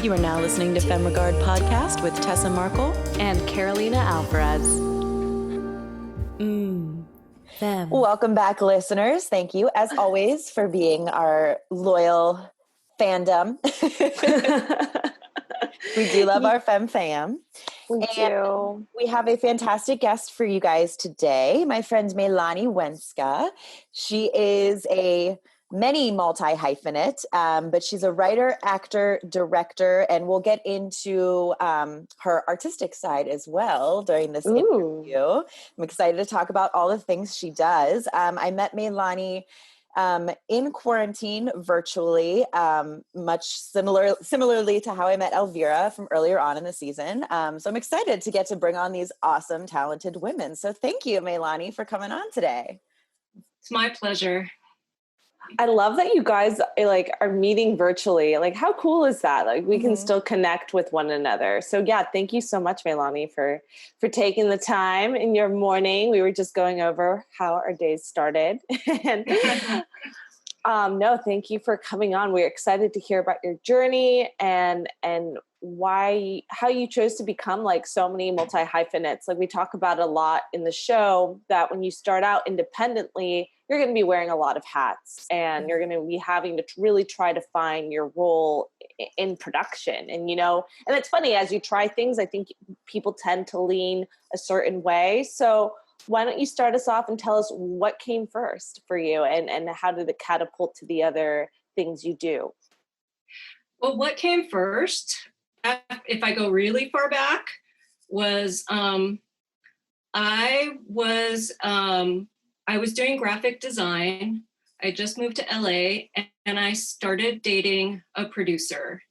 You are now listening to Femme Regard Podcast with Tessa Markle and Carolina Alvarez. Femme. Welcome back, listeners. Thank you, as always, for being our loyal fandom. We do love our Femme fam. We do. We have a fantastic guest for you guys today. My friend Meilani Wenska. She is a many multi-hyphenate, but she's a writer, actor, director, and we'll get into her artistic side as well during this interview. I'm excited to talk about all the things she does. I met Meilani in quarantine virtually, much similarly to how I met Elvira from earlier on in the season. So I'm excited to get to bring on these awesome, talented women. So thank you, Meilani, for coming on today. It's my pleasure. I love that you guys are meeting virtually. How cool is that? We can still connect with one another. So yeah, thank you so much, Meilani, for taking the time in your morning. We were just going over how our days started. And no, thank you for coming on. We're excited to hear about your journey and how you chose to become so many multi-hyphenates. We talk about a lot in the show that when you start out independently, you're going to be wearing a lot of hats and you're going to be having to really try to find your role in production. And, and it's funny, as you try things, I think people tend to lean a certain way. So why don't you start us off and tell us what came first for you and how did it catapult to the other things you do? Well, what came first, if I go really far back, was I was doing graphic design. I just moved to LA and I started dating a producer.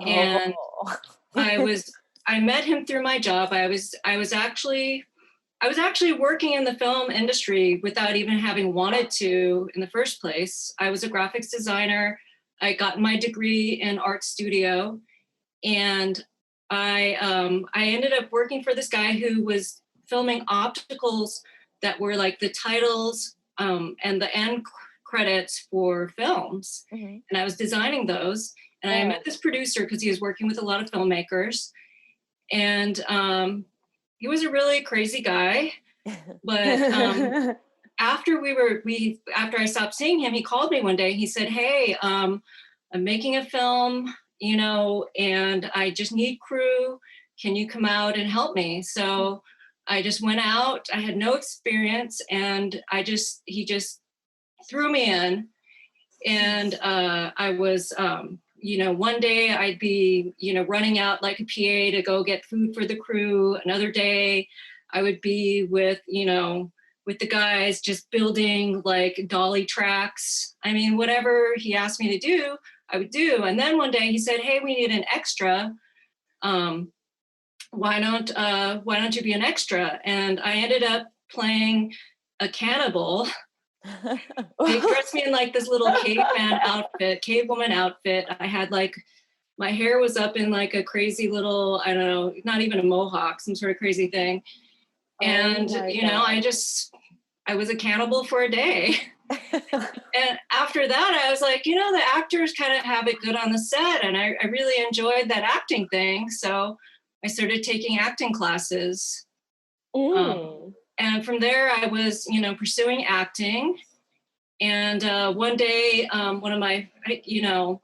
And I met him through my job. I was actually working in the film industry without even having wanted to in the first place. I was a graphics designer. I got my degree in art studio, and I ended up working for this guy who was filming opticals that were the titles and the end credits for films. Mm-hmm. And I was designing those. And I met this producer because he was working with a lot of filmmakers. And he was a really crazy guy. But after I stopped seeing him, he called me one day. He said, "Hey, I'm making a film, and I just need crew. Can you come out and help me?" So I just went out. I had no experience, and he just threw me in. And I was, one day I'd be, running out like a PA to go get food for the crew. Another day I would be with the guys just building dolly tracks. I mean, whatever he asked me to do, I would do. And then one day he said, "Hey, we need an extra. Why don't you be an extra?" And I ended up playing a cannibal. They dressed me in this little cavewoman outfit. I had my hair was up in a crazy little, I don't know, not even a mohawk, some sort of crazy thing. And, I was a cannibal for a day. And after that, I was like, the actors kind of have it good on the set. And I really enjoyed that acting thing. So I started taking acting classes. And from there, I was, pursuing acting. And one day, one of my,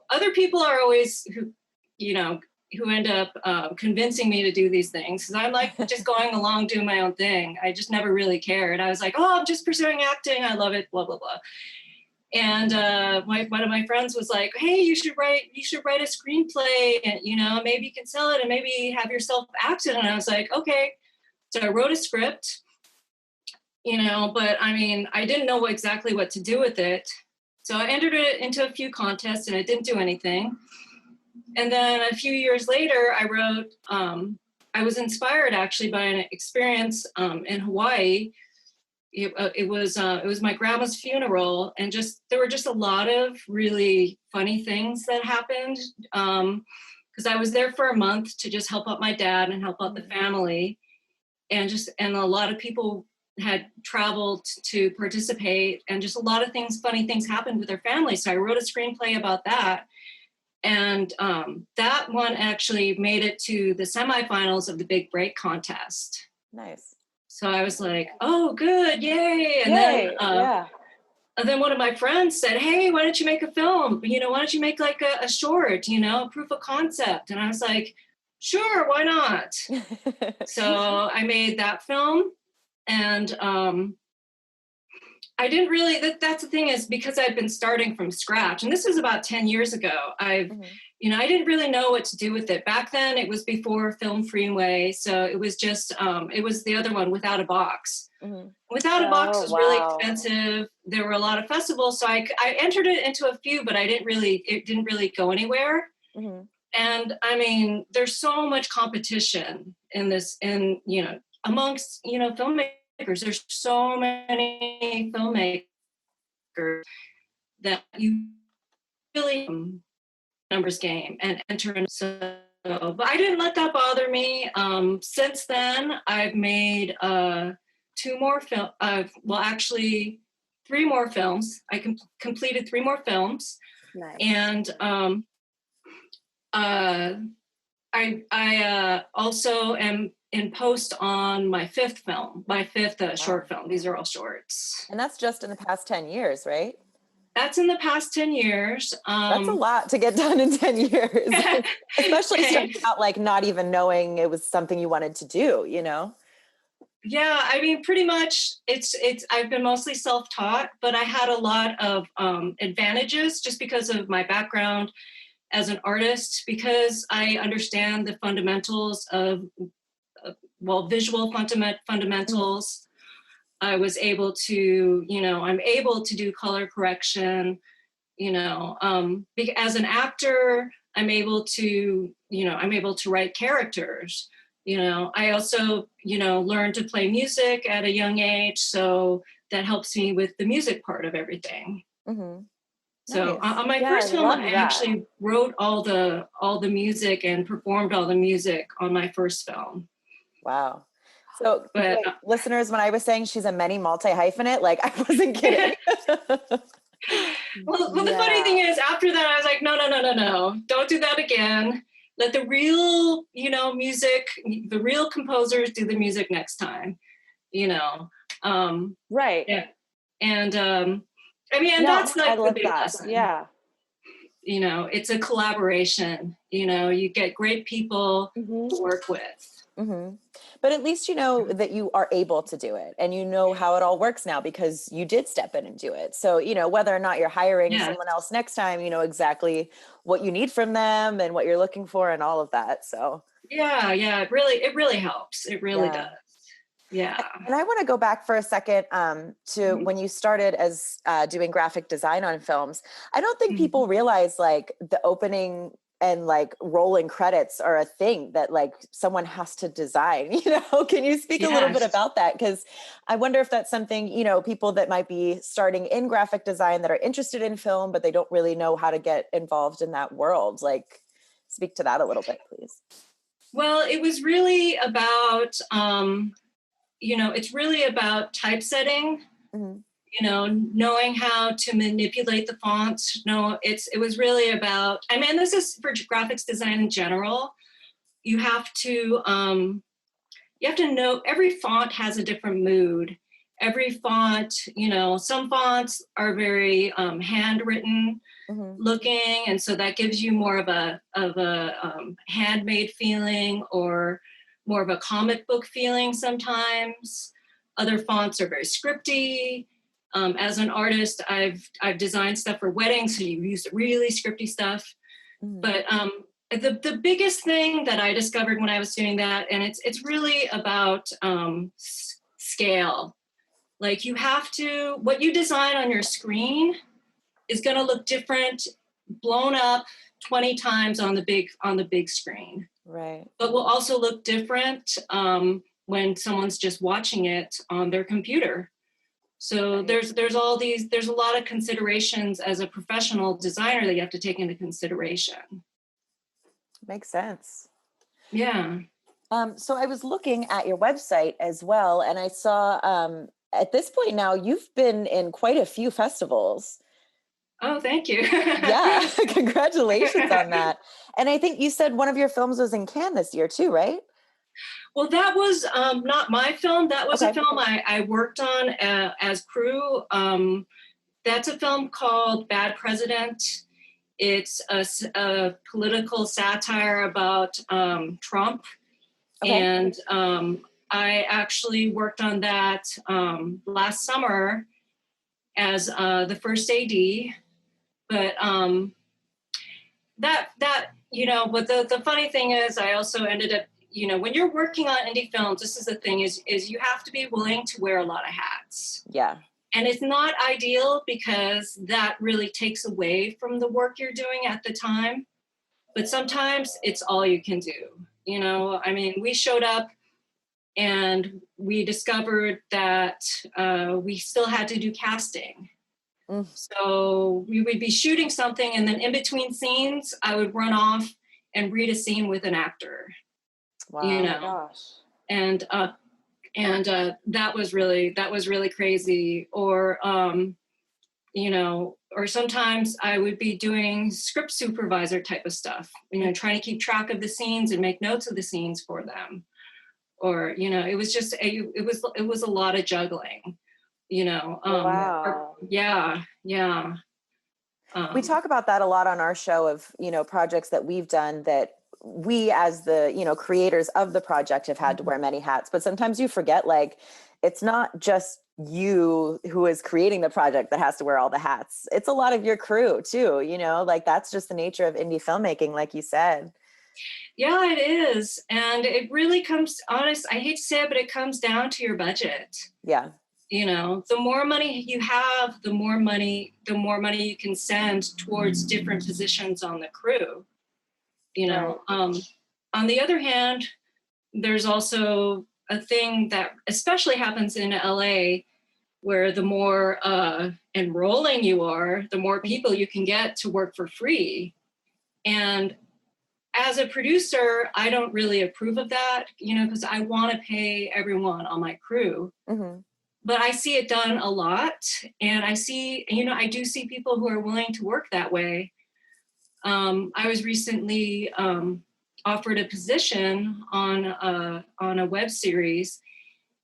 other people are always who end up convincing me to do these things. Because I'm just going along doing my own thing. I just never really cared. I was like, "Oh, I'm just pursuing acting. I love it, blah, blah, blah." And one of my friends was like, "Hey, you should write a screenplay, and maybe you can sell it and maybe have yourself acted." And I was like, "Okay." So I wrote a script, but I mean, I didn't know exactly what to do with it. So I entered it into a few contests and it didn't do anything. And then a few years later, I wrote, I was inspired actually by an experience in Hawaii. It was my grandma's funeral, and there were just a lot of really funny things that happened because I was there for a month to just help out my dad and help out the family, and a lot of people had traveled to participate, and just a lot of funny things happened with their family. So I wrote a screenplay about that. And that one actually made it to the semifinals of the Big Break contest. Nice. So I was like, oh, good, yay. And Yay, and then one of my friends said, hey, why don't you make a film? You know, why don't you make like a short, you know, proof of concept? And I was like, sure, why not? So I made that film. And I didn't really, that's the thing is because I've been starting from scratch, and this was about 10 years ago, you know, I didn't really know what to do with it. Back then it was before Film Freeway. So it was just, it was the other one, Without a Box. Without a Box was really expensive. There were a lot of festivals. So I entered it into a few, but it didn't really go anywhere. And I mean, there's so much competition in this, and, you know, amongst, you know, filmmakers. There's so many filmmakers that you really numbers game and enter in. So, but I didn't let that bother me. Since then, I've made three more films. I completed 3 more films. Nice. And I also am in post on my 5th film, short film. These are all shorts. And that's just in the past 10 years, right? That's in the past 10 years. That's a lot to get done in 10 years, especially starting out like not even knowing it was something you wanted to do, you know? Yeah, I mean, pretty much I've been mostly self-taught, but I had a lot of advantages just because of my background as an artist, because I understand the fundamentals of visual fundamentals. I was able to, you know, I'm able to do color correction, you know, as an actor, I'm able to write characters, you know. I also, you know, learned to play music at a young age. So that helps me with the music part of everything. So Nice. on my first film, I actually wrote all the music and performed all the music on my first film. Wow. So listeners, when I was saying she's a multi-hyphenate, like I wasn't kidding. Well, the funny thing is, after that, I was like, no, don't do that again. Let the real, you know, the real composers do the music next time, you know. Right. Yeah. And I mean, and that's like the big lesson. Yeah. You know, it's a collaboration. You know, you get great people to work with. But at least you know that you are able to do it, and you know how it all works now because you did step in and do it. So, you know, whether or not you're hiring someone else next time, you know exactly what you need from them and what you're looking for and all of that. So yeah, it really helps. It really does. Yeah. And I want to go back for a second to when you started as doing graphic design on films. I don't think people realize like the opening and like rolling credits are a thing that like someone has to design, you know. Can you speak a little bit about that? Because I wonder if that's something, you know, people that might be starting in graphic design that are interested in film, but they don't really know how to get involved in that world. Like, speak to that a little bit, please. Well, it was really about, you know, it's really about typesetting. You know, knowing how to manipulate the fonts. No, it was really about, I mean, this is for graphics design in general. You have to know every font has a different mood. Every font, you know, some fonts are very handwritten looking, and so that gives you more of a handmade feeling or more of a comic book feeling sometimes. Other fonts are very scripty. As an artist, I've designed stuff for weddings, so you use really scripty stuff. But the biggest thing that I discovered when I was doing that, and it's really about scale. Like you have to, what you design on your screen is going to look different, blown up 20 times on the big screen. Right. But will also look different when someone's just watching it on their computer. So there's a lot of considerations as a professional designer that you have to take into consideration. Makes sense. Yeah. So I was looking at your website as well, and I saw at this point now you've been in quite a few festivals. Oh, thank you. Yeah, congratulations on that. And I think you said one of your films was in Cannes this year too, right? Well, that was not my film. That was Okay. a film I worked on as crew. That's a film called Bad President. It's a political satire about Trump. Okay. And I actually worked on that last summer as the first AD. But but the funny thing is I also ended up, when you're working on indie films, this is the thing is you have to be willing to wear a lot of hats. Yeah. And it's not ideal because that really takes away from the work you're doing at the time. But sometimes it's all you can do. I mean, we showed up and we discovered that we still had to do casting. So we would be shooting something, and then in between scenes, I would run off and read a scene with an actor. Wow. Oh my gosh. And that was really crazy. Or or sometimes I would be doing script supervisor type of stuff, trying to keep track of the scenes and make notes of the scenes for them. Or, it was just, it was a lot of juggling, Wow. Yeah. We talk about that a lot on our show of, projects that we've done that we as the, creators of the project have had to wear many hats, but sometimes you forget, like, it's not just you who is creating the project that has to wear all the hats. It's a lot of your crew too, like that's just the nature of indie filmmaking, like you said. Yeah, it is. And it really I hate to say it, but it comes down to your budget. Yeah. The more money you have, the more money you can send towards different positions on the crew. On the other hand, there's also a thing that especially happens in LA, where the more enrolling you are, the more people you can get to work for free. And as a producer, I don't really approve of that, because I want to pay everyone on my crew. Mm-hmm. But I see it done a lot. And I see, I do see people who are willing to work that way. I was recently offered a position on a web series.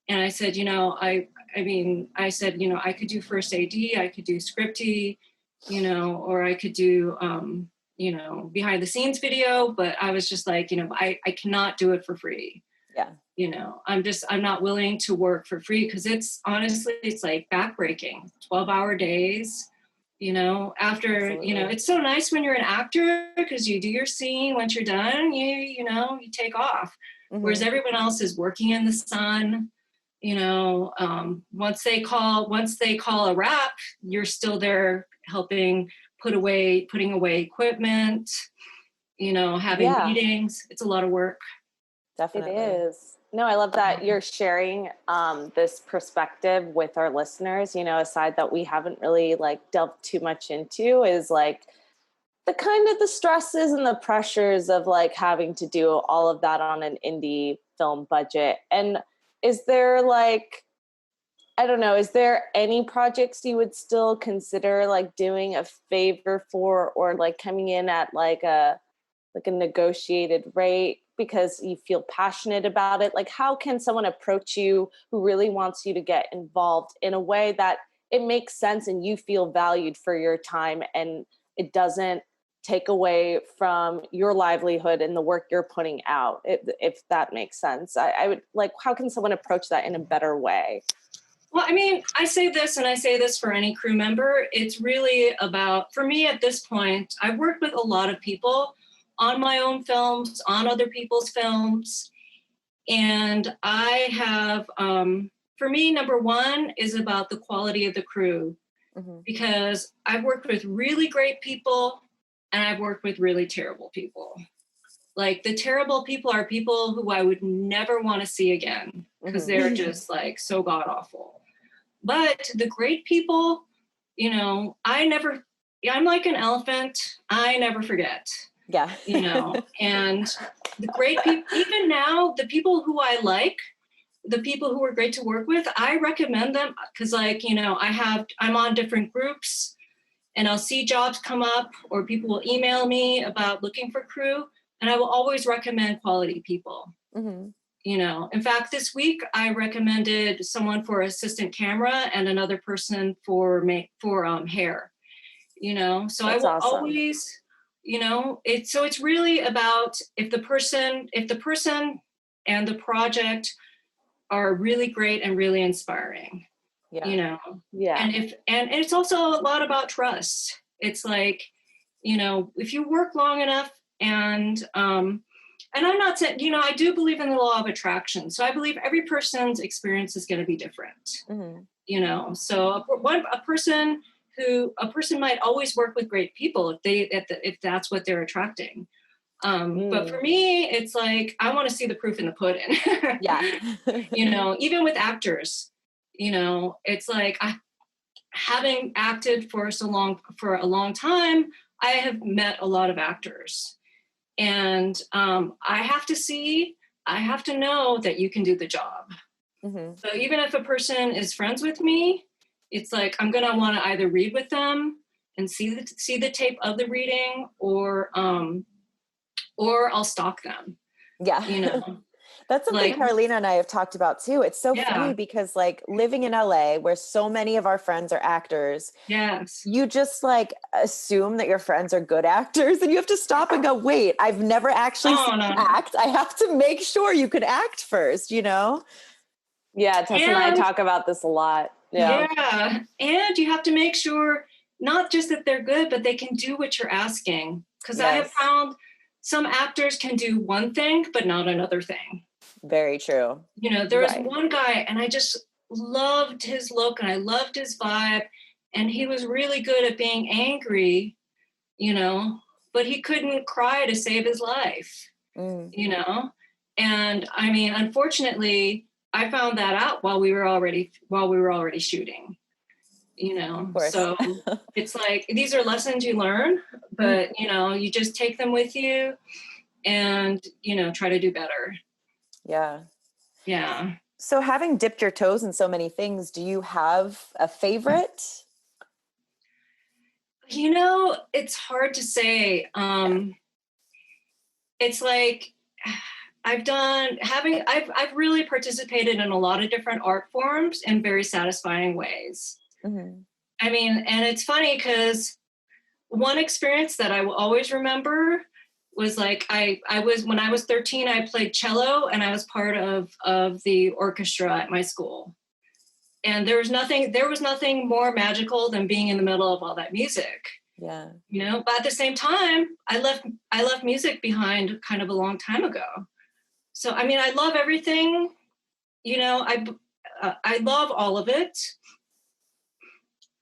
And I said, I said, I could do first AD, I could do scripty, or I could do, behind the scenes video, but I was just like, I cannot do it for free. Yeah. I'm not willing to work for free because it's like backbreaking, 12-hour days, after, Absolutely. It's so nice when you're an actor because you do your scene. Once you're done, you take off. Mm-hmm. Whereas everyone else is working in the sun. Once they call a wrap, you're still there helping putting away equipment, having meetings. It's a lot of work. Definitely. It is. No, I love that you're sharing this perspective with our listeners, a side that we haven't really delved too much into is the kind of the stresses and the pressures of having to do all of that on an indie film budget. And is there I don't know, is there any projects you would still consider doing a favor for, or coming in at a negotiated rate because you feel passionate about it? How can someone approach you who really wants you to get involved in a way that it makes sense and you feel valued for your time and it doesn't take away from your livelihood and the work you're putting out, if that makes sense? I would how can someone approach that in a better way? Well, I mean, I say this, and I say this for any crew member. It's really about, for me at this point, I've worked with a lot of people on my own films, on other people's films. And I have, for me, number one is about the quality of the crew. Mm-hmm. Because I've worked with really great people and I've worked with really terrible people. The terrible people are people who I would never want to see again because they're just so god awful. But the great people, I'm like an elephant. I never forget. Yeah. And the great people, even now, the people who I like, the people who are great to work with, I recommend them because I'm on different groups and I'll see jobs come up or people will email me about looking for crew, and I will always recommend quality people. Mm-hmm. You know, in fact, this week I recommended someone for assistant camera and another person for hair. You know, so That's I will awesome. always, you know, it's really about if the person and the project are really great and really inspiring. Yeah. You know, Yeah. and it's also a lot about trust. It's like, you know, if you work long enough and I'm not saying, you know, I do believe in the law of attraction. So I believe every person's experience is going to be different. Mm-hmm. You know, so a person might always work with great people if that's what they're attracting. But for me, it's like, I want to see the proof in the pudding. Yeah. You know, even with actors, you know, it's like having acted for a long time, I have met a lot of actors, and I have to know that you can do the job. Mm-hmm. So even if a person is friends with me, it's like I'm gonna want to either read with them and see the tape of the reading, or I'll stalk them. Yeah. You know, That's something like, Carolina and I have talked about too. It's so funny because like living in LA where so many of our friends are actors, yes, you just like assume that your friends are good actors and you have to stop and go, wait, I've never actually seen you act. I have to make sure you could act first, you know? Yeah, Tessa and I talk about this a lot. Yeah. Yeah. And you have to make sure not just that they're good, but they can do what you're asking. Because I have found some actors can do one thing, but not another thing. Very true. You know, there was one guy and I just loved his look and I loved his vibe. And he was really good at being angry, you know, but he couldn't cry to save his life, you know? And I mean, unfortunately, I found that out while we were already shooting, you know? So it's like, these are lessons you learn, but you know, you just take them with you and, you know, try to do better. Yeah. Yeah. So having dipped your toes in so many things, do you have a favorite? You know, it's hard to say. It's like, I've really participated in a lot of different art forms in very satisfying ways. Mm-hmm. I mean, and it's funny because one experience that I will always remember was like, when I was 13, I played cello and I was part of the orchestra at my school. And there was nothing more magical than being in the middle of all that music. Yeah. You know, but at the same time, I left music behind kind of a long time ago. So, I mean, I love everything, you know, I love all of it.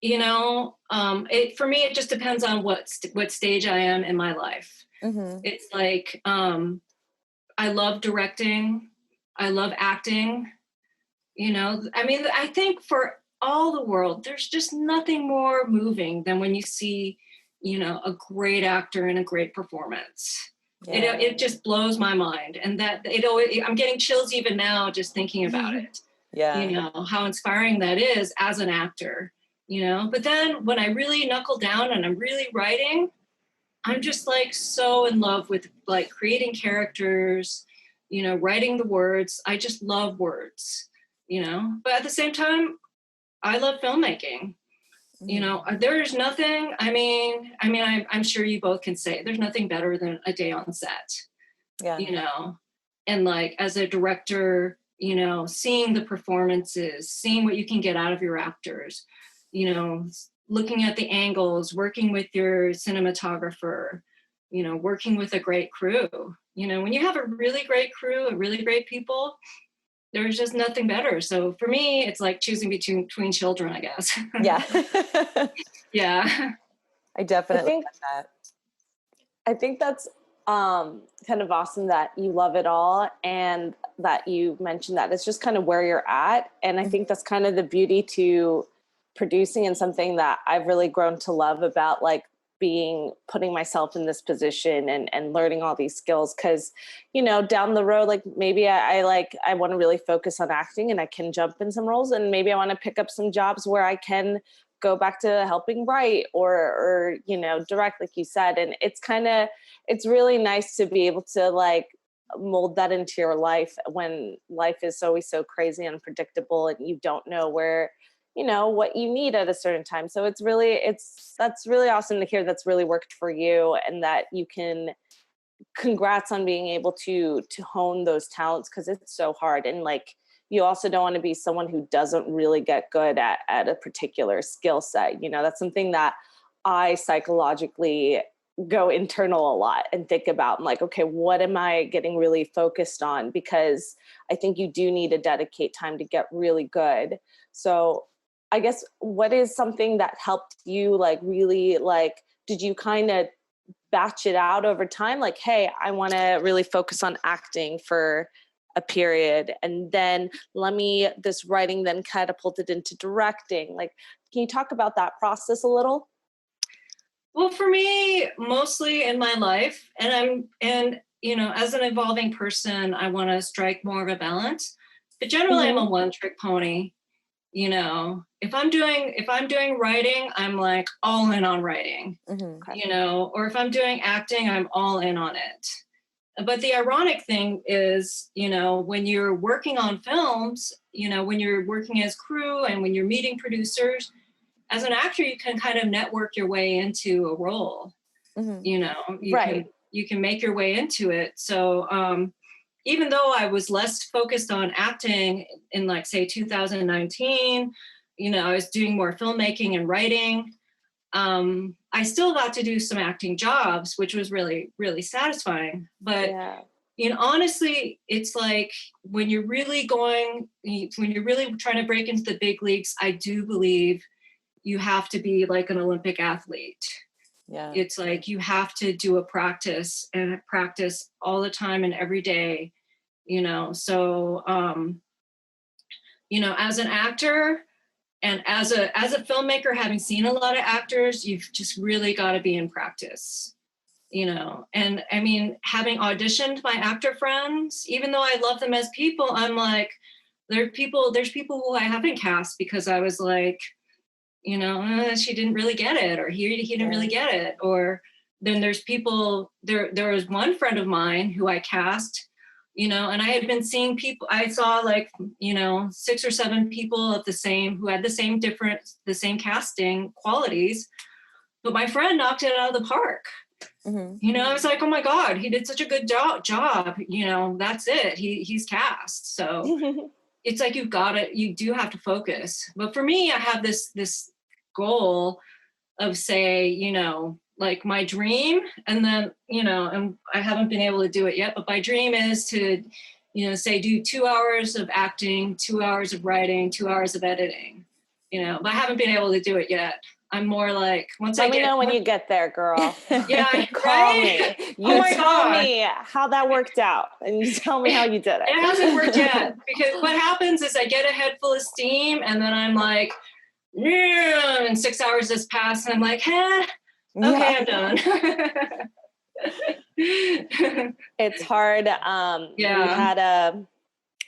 You know, for me, it just depends on what stage I am in my life. Mm-hmm. It's like, I love directing. I love acting. You know, I mean, I think for all the world, there's just nothing more moving than when you see, you know, a great actor in a great performance. Yeah. It just blows my mind. And I'm getting chills even now just thinking about it. Yeah. You know, how inspiring that is as an actor, you know. But then when I really knuckle down and I'm really writing, I'm just like so in love with like creating characters, you know, writing the words. I just love words, you know. But at the same time, I love filmmaking. You know, there's nothing, I'm sure you both can say there's nothing better than a day on set, you know, and like as a director, you know, seeing the performances, seeing what you can get out of your actors, you know, looking at the angles, working with your cinematographer, you know, working with a great crew. You know, when you have a really great crew, a really great people, there's just nothing better. So for me, it's like choosing between children, I guess. Yeah. Yeah. I definitely get that. I think that's kind of awesome that you love it all and that you mentioned that it's just kind of where you're at. And I think that's kind of the beauty to producing and something that I've really grown to love about like putting myself in this position and learning all these skills. Cause, you know, down the road, like maybe I want to really focus on acting and I can jump in some roles and maybe I want to pick up some jobs where I can go back to helping write or, you know, direct, like you said. And it's really nice to be able to like mold that into your life when life is always so crazy and unpredictable and you don't know where, you know, what you need at a certain time. So that's really awesome to hear that's really worked for you, and that you can, congrats on being able to hone those talents, because it's so hard. And like, you also don't want to be someone who doesn't really get good at a particular skill set. You know, that's something that I psychologically go internal a lot and think about. I'm like, okay, what am I getting really focused on? Because I think you do need to dedicate time to get really good. So I guess, what is something that helped you like really, like, did you kind of batch it out over time? Like, hey, I want to really focus on acting for a period, and then this writing then catapulted into directing. Like, can you talk about that process a little? Well, for me, mostly in my life, and you know, as an evolving person, I want to strike more of a balance. But generally, I'm a one-trick pony. You know, if I'm doing writing, I'm like all in on writing. You know, or if I'm doing acting, I'm all in on it. But the ironic thing is, you know, when you're working on films, you know, when you're working as crew and when you're meeting producers, as an actor, you can kind of network your way into a role. You know, you can make your way into it. So even though I was less focused on acting in, like, say, 2019, you know, I was doing more filmmaking and writing. I still got to do some acting jobs, which was really, really satisfying. But, you know, honestly, it's like when you're really trying to break into the big leagues, I do believe you have to be like an Olympic athlete. Yeah. It's like you have to do a practice all the time and every day, you know. So, you know, as an actor, and as a filmmaker, having seen a lot of actors, you've just really got to be in practice, you know. And I mean, having auditioned my actor friends, even though I love them as people, I'm like, there's people who I haven't cast because I was like, you know, she didn't really get it, or he didn't really get it. Or then there's people, there was one friend of mine who I cast, you know, and I had been seeing people, I saw like, you know, 6 or 7 people who had the same casting qualities, but my friend knocked it out of the park. You know, I was like, oh my God, he did such a good job, you know, that's it. He's cast. So it's like, you do have to focus. But for me, I have this goal of, say, you know, like my dream, and then, you know, and I haven't been able to do it yet, but my dream is to, you know, say, do 2 hours of acting, 2 hours of writing, 2 hours of editing, you know, but I haven't been able to do it yet. I'm more like, let me know when you get there, girl. Yeah, call me. You tell me how that worked out, and you tell me how you did it. It hasn't worked yet, because what happens is I get a head full of steam, and then I'm like, yeah, and 6 hours has passed, and I'm like, okay, I'm done. It's hard.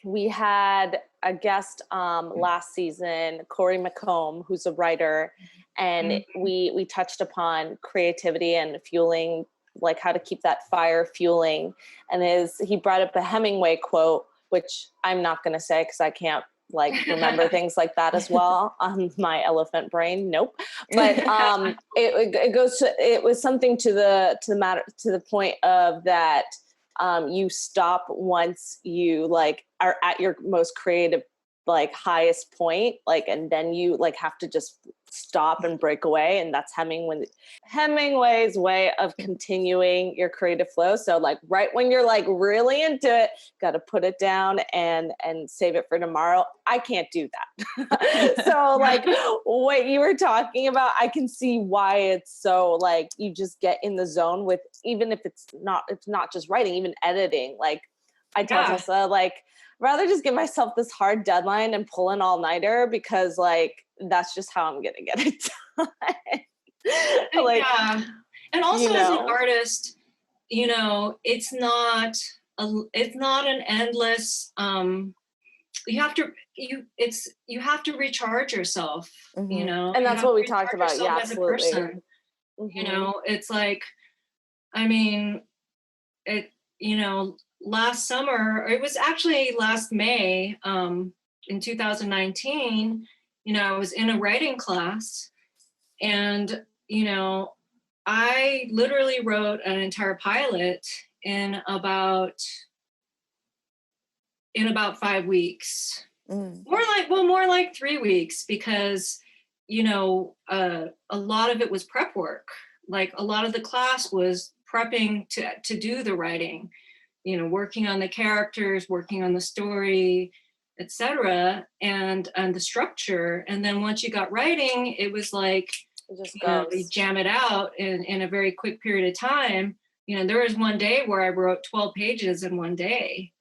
We had a guest last season, Corey McComb, who's a writer, and we touched upon creativity and fueling, like how to keep that fire fueling. And he brought up a Hemingway quote, which I'm not going to say because I can't like remember things like that as well on my elephant brain. Nope. But it was something to the point of that you stop once you like are at your most creative, like highest point, like, and then you like have to just stop and break away. And that's Hemingway's way of continuing your creative flow. So like right when you're like really into it, got to put it down and save it for tomorrow. I can't do that. So like what you were talking about, I can see why it's so like, you just get in the zone with, even if it's not just writing, even editing. Like I tell Tessa, like, rather just give myself this hard deadline and pull an all-nighter, because like that's just how I'm gonna get it done. Like, and also as an artist, you know, it's not an endless. You have to. you have to recharge yourself, you know, And you that's have what to we talked recharge about. Yeah, yourself as a absolutely. person. You know, it's like, I mean, it, you know, last summer, or it was actually last May, in 2019, you know, I was in a writing class, and, you know, I literally wrote an entire pilot in about 5 weeks. More like 3 weeks, because, you know, a lot of it was prep work. Like, a lot of the class was prepping to do the writing, you know, working on the characters, working on the story, etc., and the structure. And then once you got writing, it was like, It just you know, you goes. jam it out in a very quick period of time. You know, there was one day where I wrote 12 pages in one day,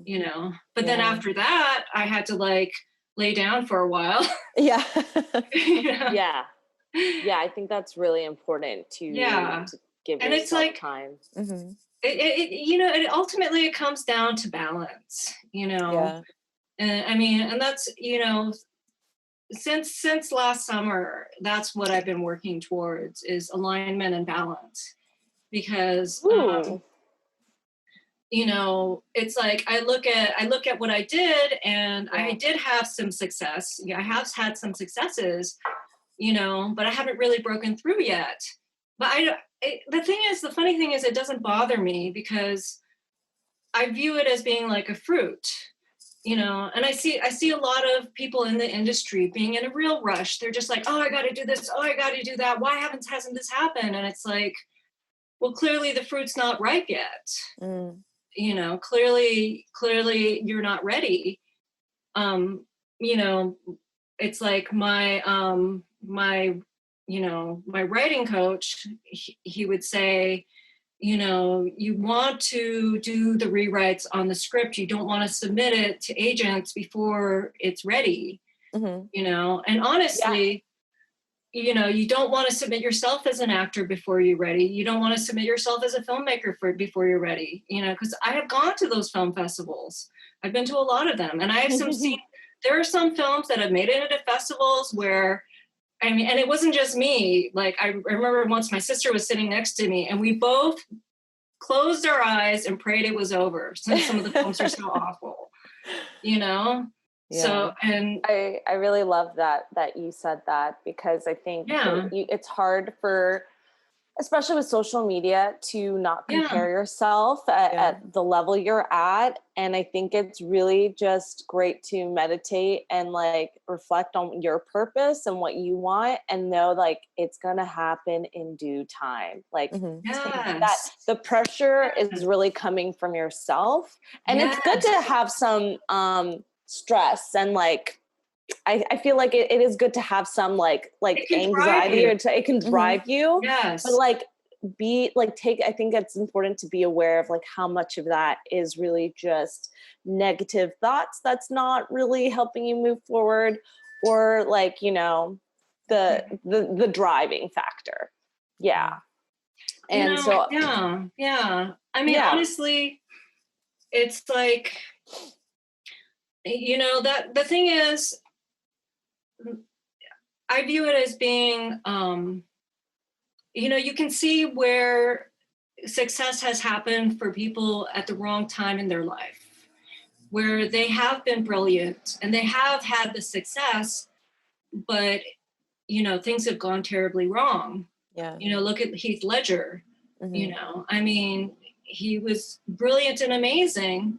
you know, but then after that, I had to like lay down for a while. Yeah. Yeah. Yeah, I think that's really important to give and yourself it's like time. it you know, it ultimately it comes down to balance, you know. And I mean, and that's, you know, since last summer, that's what I've been working towards, is alignment and balance. Because you know, it's like I look at what I did, and I did have some success. Yeah, I have had some successes, you know, but I haven't really broken through yet. But the funny thing is, it doesn't bother me, because I view it as being like a fruit, you know. And I see a lot of people in the industry being in a real rush. They're just like, oh, I got to do this. Oh, I got to do that. Why hasn't this happened? And it's like, well, clearly the fruit's not ripe yet. You know, clearly you're not ready. You know, it's like my you know, my writing coach, he would say, you know, you want to do the rewrites on the script. You don't want to submit it to agents before it's ready, you know. And honestly, you know, you don't want to submit yourself as an actor before you're ready. You don't want to submit yourself as a filmmaker before you're ready, you know, because I have gone to those film festivals. I've been to a lot of them, and I have there are some films that have made it into festivals where, I mean, and it wasn't just me. Like, I remember once my sister was sitting next to me, and we both closed our eyes and prayed it was over, since some of the films are so awful, you know? So, and I really love that you said that, because I think it's hard for, especially with social media, to not compare yourself at the level you're at. And I think it's really just great to meditate and like reflect on your purpose and what you want, and know like it's gonna happen in due time. Like that the pressure is really coming from yourself. And it's good to have some stress, and like I feel like it is good to have some like anxiety, or it can drive you. But like I think it's important to be aware of like how much of that is really just negative thoughts that's not really helping you move forward, or like, you know, the driving factor. And so I mean, honestly, it's like, you know, that the thing is, I view it as being, you know, you can see where success has happened for people at the wrong time in their life, where they have been brilliant and they have had the success, but, you know, things have gone terribly wrong. You know, look at Heath Ledger. You know, I mean, he was brilliant and amazing,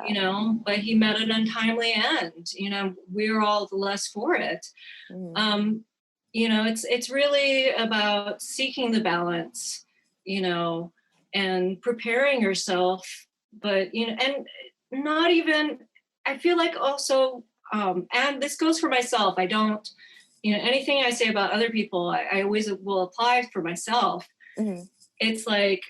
you know, but he met an untimely end. You know, we're all the less for it. You know, it's really about seeking the balance, you know, and preparing yourself. But, you know, and not even, I feel like also, and this goes for myself, I don't, you know, anything I say about other people, I always will apply for myself. It's like,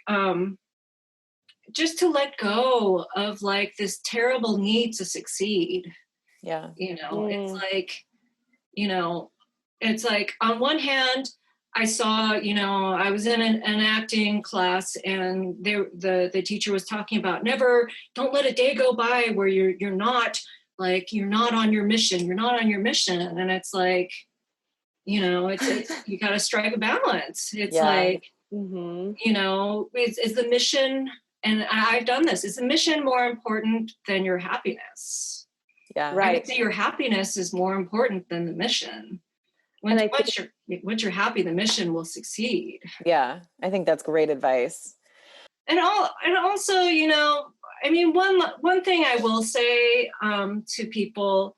just to let go of like this terrible need to succeed. You know, it's like, you know, it's like on one hand, I saw, you know, I was in an acting class, and the teacher was talking about don't let a day go by where you're not like, you're not on your mission. You're not on your mission. And it's like, you know, it's you got to strike a balance. It's like, you know, is the mission, and I've done this, is the mission more important than your happiness? Yeah. Right. I would say your happiness is more important than the mission. Once you're happy, the mission will succeed. Yeah. I think that's great advice. And also, you know, I mean, one thing I will say to people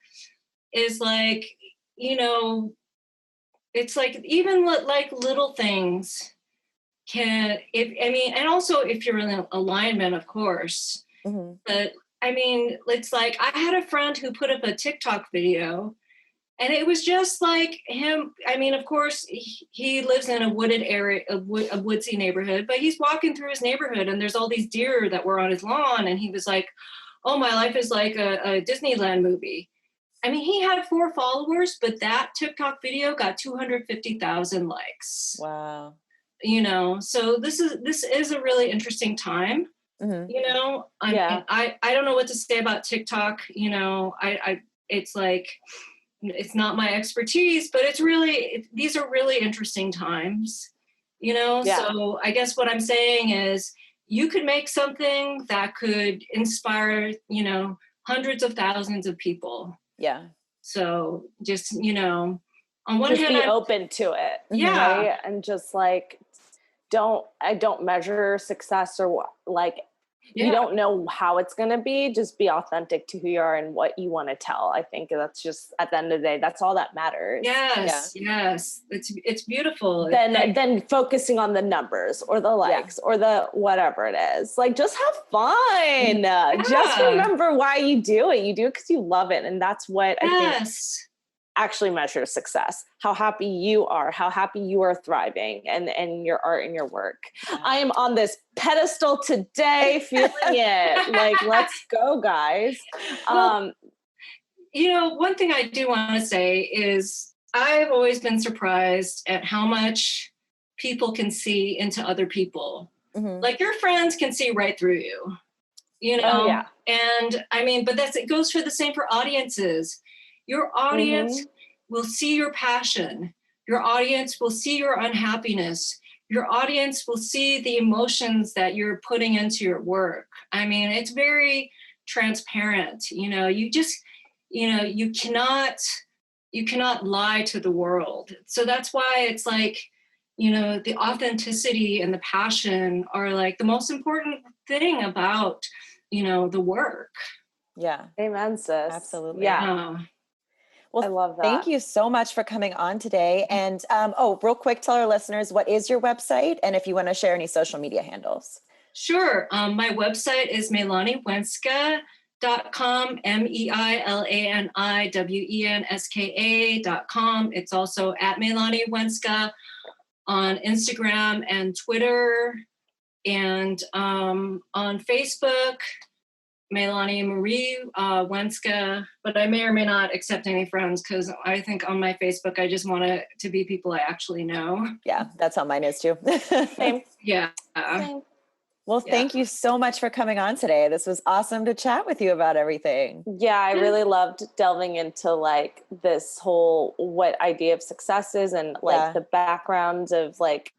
is like, you know, it's like even like little things can, and also if you're in alignment, of course, but I mean, it's like I had a friend who put up a TikTok video, and it was just like him. I mean, of course, he lives in a wooded area, a woodsy neighborhood, but he's walking through his neighborhood and there's all these deer that were on his lawn. And he was like, oh, my life is like a Disneyland movie. I mean, he had 4 followers, but that TikTok video got 250,000 likes. Wow. You know, so this is a really interesting time. You know, I don't know what to say about TikTok. You know, it's like, it's not my expertise, but these are really interesting times, you know? So I guess what I'm saying is you could make something that could inspire, you know, hundreds of thousands of people. Yeah. So just, you know, on one hand, be open to it. Yeah. Right? And just like, I don't measure success or like, you don't know how it's going to be. Just be authentic to who you are and what you want to tell. I think that's just, at the end of the day, that's all that matters. Yes. It's beautiful. Then focusing on the numbers or the likes or the whatever it is. Like, just have fun. Just remember why you do it. You do it because you love it. And that's what I think actually measures success. How happy you are, thriving and your art and your work. I am on this pedestal today, feeling it. Like, let's go, guys. Well, you know, one thing I do want to say is I've always been surprised at how much people can see into other people. Like, your friends can see right through you, you know? And I mean, but it goes for the same for audiences. Your audience will see your passion. Your audience will see your unhappiness. Your audience will see the emotions that you're putting into your work. I mean, it's very transparent. You know, you cannot lie to the world. So that's why it's like, you know, the authenticity and the passion are like the most important thing about, you know, the work. Yeah. Amen, sis. Absolutely. Yeah. Well, I love that. Thank you so much for coming on today. And real quick, tell our listeners, what is your website? And if you want to share any social media handles. Sure. My website is meilaniwenska.com, meilaniwenska.com. It's also at Meilani Wenska on Instagram and Twitter, and on Facebook, Meilani Marie Wenska, but I may or may not accept any friends because I think on my Facebook, I just want it to be people I actually know. Yeah, that's how mine is too. Same. Yeah. Same. Well, thank you so much for coming on today. This was awesome to chat with you about everything. Yeah, I really loved delving into like this whole, what idea of success is and like the background of like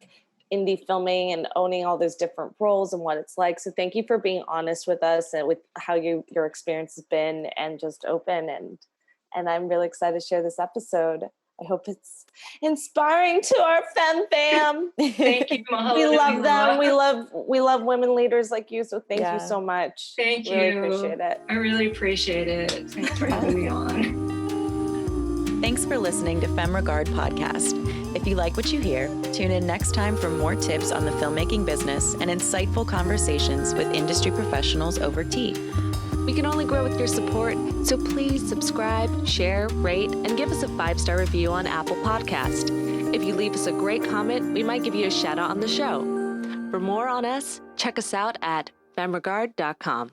indie filming and owning all those different roles and what it's like. So thank you for being honest with us and with how your experience has been and just open. And I'm really excited to share this episode. I hope it's inspiring to our fam. Thank you, Mahalo. We love them. We love women leaders like you. So thank you so much. Thank you. Really appreciate it. I really appreciate it. Thanks for having me on. Thanks for listening to Femme Regard Podcast. If you like what you hear, tune in next time for more tips on the filmmaking business and insightful conversations with industry professionals over tea. We can only grow with your support, so please subscribe, share, rate, and give us a 5-star review on Apple Podcast. If you leave us a great comment, we might give you a shout out on the show. For more on us, check us out at femregard.com.